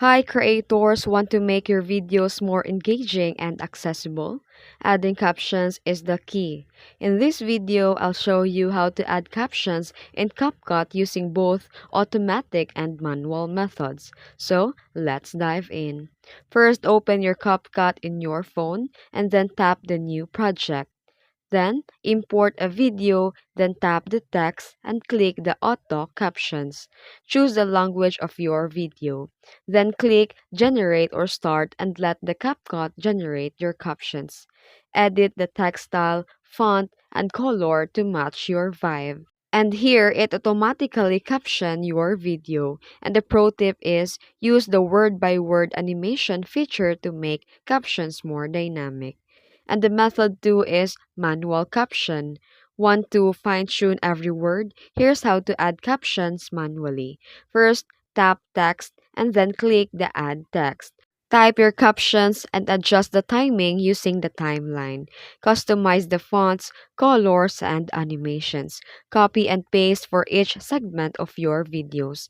Hi creators, want to make your videos more engaging and accessible? Adding captions is the key. In this video, I'll show you how to add captions in Capcut using both automatic and manual methods. So, let's dive in. First, open your Capcut in your phone and then tap the new project. Then, import a video, then tap the text and click the auto captions. Choose the language of your video. Then click generate or start and let the CapCut generate your captions. Edit the text style, font, and color to match your vibe. And here, it automatically caption your video. And the pro tip is use the word-by-word animation feature to make captions more dynamic. And the method 2 is manual caption. Want to fine-tune every word? Here's how to add captions manually. First, tap text and then click the add text. Type your captions and adjust the timing using the timeline. Customize the fonts, colors, and animations. Copy and paste for each segment of your videos.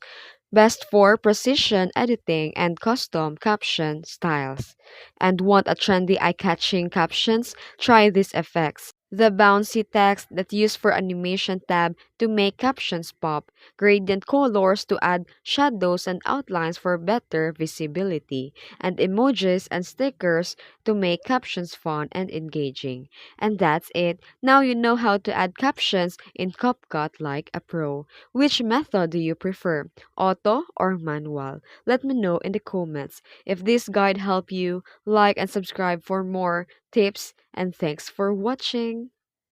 Best for precision editing and custom caption styles. And want a trendy eye-catching captions? Try these effects. The bouncy text that's used for animation tab to make captions pop, gradient colors to add shadows and outlines for better visibility, and emojis and stickers to make captions fun and engaging. And that's it. Now you know how to add captions in CapCut like a pro. Which method do you prefer? Auto or manual? Let me know in the comments. If this guide helped you, like and subscribe for more tips, and thanks for watching.